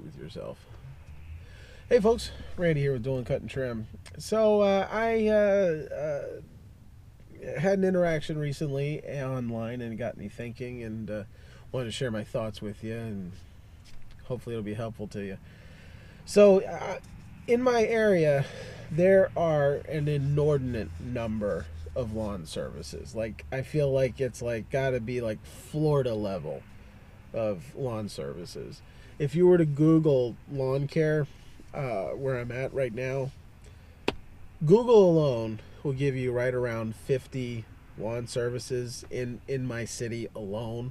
with yourself. Hey folks, Randy here with Dolan Cut and Trim. So I had an interaction recently online and it got me thinking and wanted to share my thoughts with you and hopefully it'll be helpful to you. So in my area, there are an inordinate number of lawn services. Like I feel like it's like got to be like Florida level of lawn services. If you were to Google lawn care, where I'm at right now, Google alone will give you right around 50 lawn services in my city alone.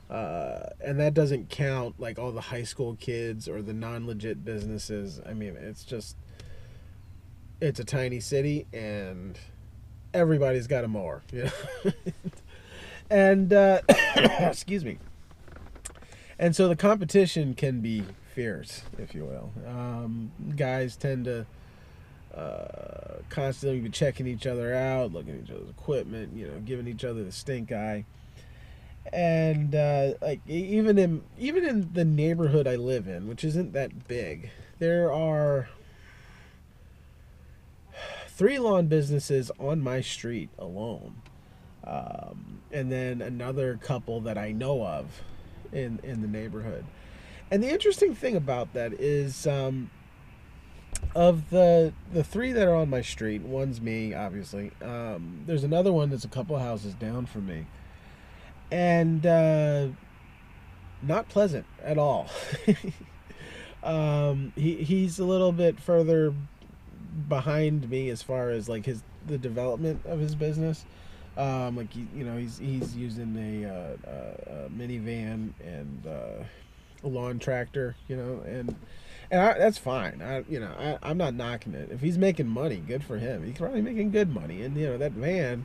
And that doesn't count like all the high school kids or the non-legit businesses. I mean, it's a tiny city and everybody's got a mower, you know? And excuse me. And so the competition can be fierce, if you will. Guys tend to constantly be checking each other out, looking at each other's equipment, giving each other the stink eye. And like even in the neighborhood I live in, which isn't that big, there are 3 lawn businesses on my street alone, and then another couple that I know of in the neighborhood. And the interesting thing about that is, of the 3 that are on my street, one's me, obviously. There's another one that's a couple houses down from me, and not pleasant at all. He's a little bit further behind me as far as like the development of his business. Like he's using a minivan and a lawn tractor, that's fine. I'm not knocking it. If he's making money, good for him. He's probably making good money, and that van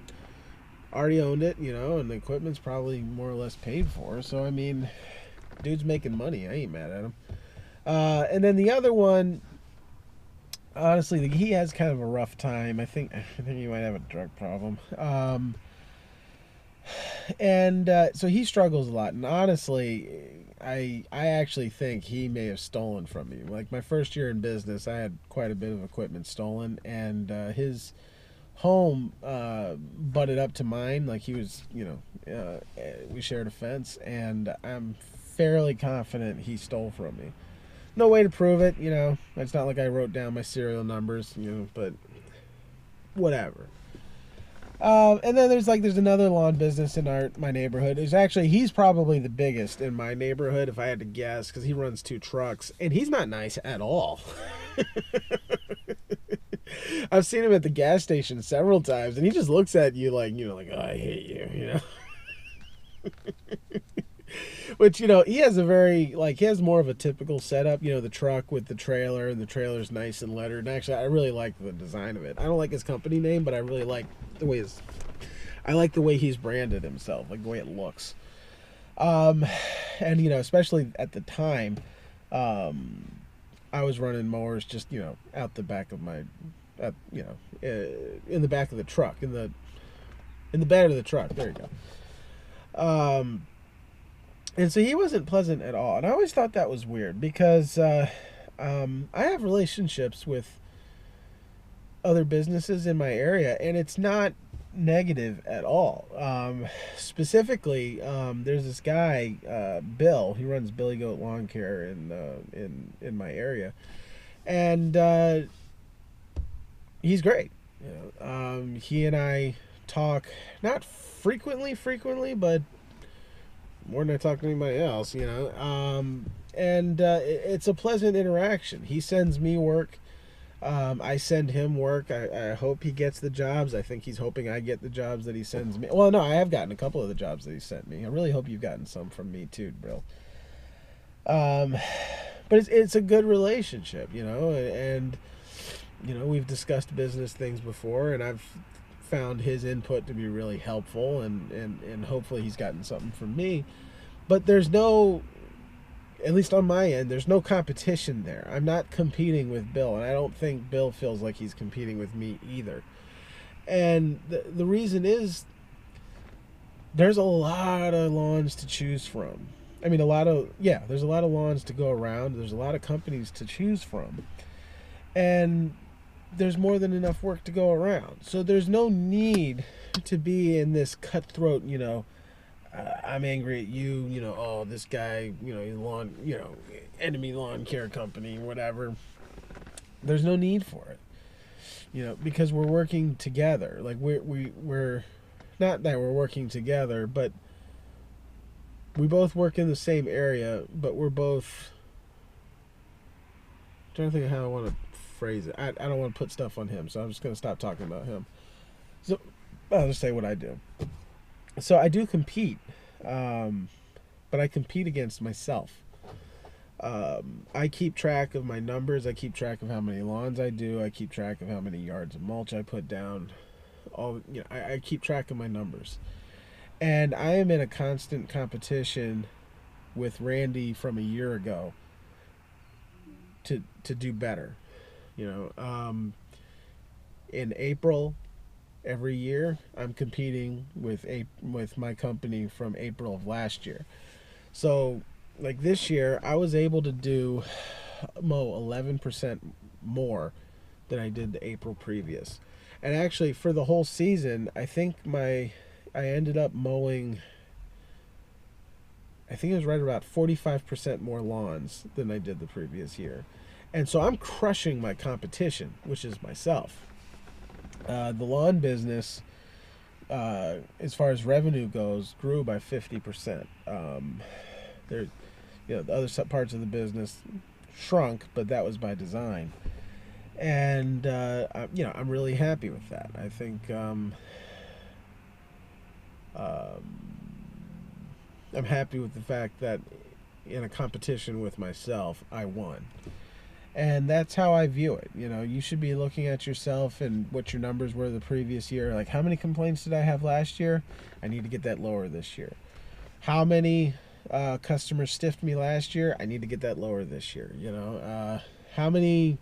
already owned it, and the equipment's probably more or less paid for. So I mean, dude's making money. I ain't mad at him. And then the other one, honestly, he has kind of a rough time. I think he might have a drug problem. And so he struggles a lot. And honestly, I actually think he may have stolen from me. Like my first year in business, I had quite a bit of equipment stolen, and his home butted up to mine. Like he was, we shared a fence, and I'm fairly confident he stole from me. No way to prove it, It's not like I wrote down my serial numbers, but whatever. And then there's another lawn business in my neighborhood. He's probably the biggest in my neighborhood if I had to guess, because he runs 2 trucks and he's not nice at all. I've seen him at the gas station several times and he just looks at you like, oh, I hate you, Which, he has he has more of a typical setup, the truck with the trailer, and the trailer's nice and lettered. And actually, I really like the design of it. I don't like his company name, but I really like the way he's branded himself, like the way it looks. And, especially at the time, I was running mowers just, out the back of my, in the back of the truck, in the bed of the truck. There you go. And so he wasn't pleasant at all. And I always thought that was weird because I have relationships with other businesses in my area, and it's not negative at all. Specifically, there's this guy, Bill. He runs Billy Goat Lawn Care in my area, and he's great. He and I talk not frequently, but more than I talk to anybody else, and it's a pleasant interaction. He sends me work. I send him work. I hope he gets the jobs. I think he's hoping I get the jobs that he sends me. Well, no, I have gotten a couple of the jobs that he sent me. I really hope you've gotten some from me too, Bill. But it's a good relationship, and we've discussed business things before, and I've found his input to be really helpful, and hopefully he's gotten something from me. But there's no, at least on my end, there's no competition there. I'm not competing with Bill, and I don't think Bill feels like he's competing with me either. And the reason is there's a lot of lawns to choose from. I mean, a lot of, yeah, there's a lot of lawns to go around. There's a lot of companies to choose from. And there's more than enough work to go around. So there's no need to be in this cutthroat, I'm angry at you, oh, this guy, lawn, enemy lawn care company, whatever. There's no need for it, because we're working together. Like we're not that we're working together, but we both work in the same area, but we're both I'm trying to think of how I want to phrase it. I don't want to put stuff on him, so I'm just going to stop talking about him. So I'll just say what I do. So I do compete, but I compete against myself. I keep track of my numbers. I keep track of how many lawns I do. I keep track of how many yards of mulch I put down. I keep track of my numbers, and I am in a constant competition with Randy from a year ago to do better. In April every year, I'm competing with my company from April of last year. So, like this year, I was able to mow 11% more than I did the April previous. And actually, for the whole season, I think I ended up mowing, I think it was right about 45% more lawns than I did the previous year. And so I'm crushing my competition, which is myself. The lawn business, as far as revenue goes, grew by 50%. There, the other parts of the business shrunk, but that was by design. And I'm really happy with that. I think I'm happy with the fact that in a competition with myself, I won. And that's how I view it. You should be looking at yourself and what your numbers were the previous year. Like, how many complaints did I have last year? I need to get that lower this year. How many customers stiffed me last year? I need to get that lower this year. How many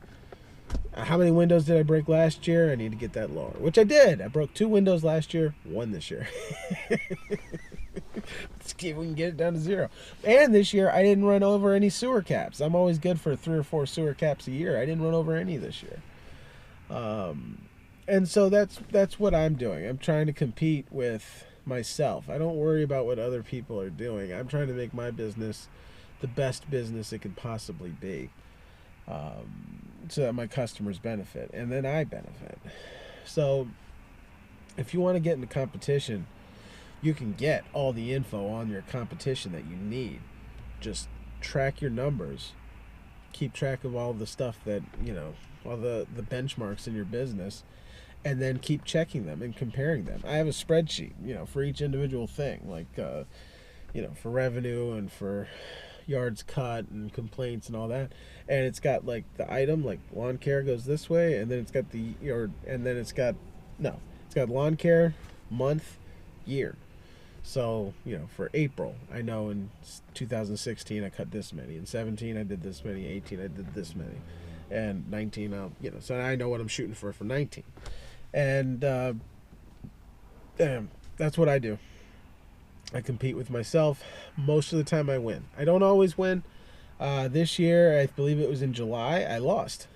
windows did I break last year? I need to get that lower, which I did. I broke 2 windows last year, 1 this year. Let's see if we can get it down to 0. And this year, I didn't run over any sewer caps. I'm always good for 3 or 4 sewer caps a year. I didn't run over any this year. And so that's what I'm doing. I'm trying to compete with myself. I don't worry about what other people are doing. I'm trying to make my business the best business it could possibly be, so that my customers benefit and then I benefit. So if you want to get into competition, you can get all the info on your competition that you need. Just track your numbers, keep track of all the stuff that, all the benchmarks in your business, and then keep checking them and comparing them. I have a spreadsheet, for each individual thing, like, for revenue and for yards cut and complaints and all that. And it's got like the item, like lawn care goes this way, and then it's got it's got lawn care, month, year. So, for April, I know in 2016 I cut this many. In 17 I did this many. 18 I did this many. And 19 so I know what I'm shooting for 19. And that's what I do. I compete with myself. Most of the time I win. I don't always win. This year, I believe it was in July, I lost.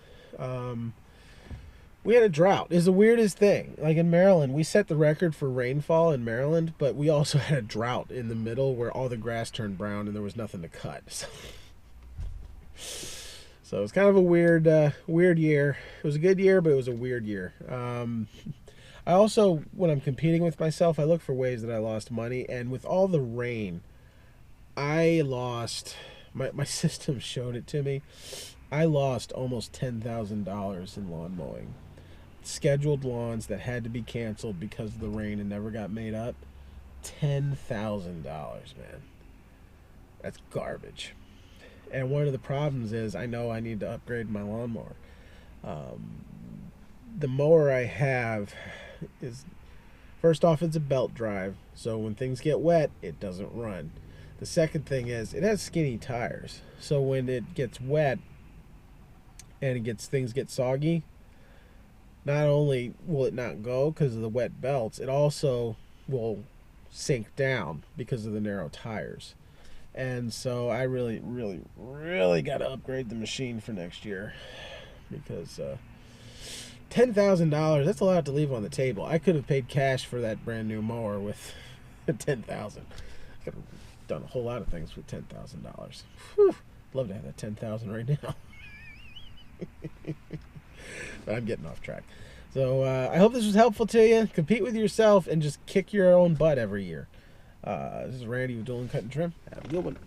We had a drought. It's the weirdest thing. Like in Maryland, we set the record for rainfall in Maryland, but we also had a drought in the middle where all the grass turned brown and there was nothing to cut. So it's kind of a weird year. It was a good year, but it was a weird year. I also, when I'm competing with myself, I look for ways that I lost money. And with all the rain, I lost, my system showed it to me. I lost almost $10,000 in lawn mowing. Scheduled lawns that had to be canceled because of the rain and never got made up. $10,000, man. That's garbage. And one of the problems is I know I need to upgrade my lawnmower. The mower I have is, first off, it's a belt drive, so when things get wet, it doesn't run. The second thing is it has skinny tires, so when it gets wet and things get soggy, not only will it not go because of the wet belts, it also will sink down because of the narrow tires. And so I really, really, really got to upgrade the machine for next year because $10,000, that's a lot to leave on the table. I could have paid cash for that brand new mower with $10,000. I could have done a whole lot of things with $10,000. Love to have that $10,000 right now. But I'm getting off track. So I hope this was helpful to you. Compete with yourself and just kick your own butt every year. This is Randy with Dolan Cut and Trim. Have a good one.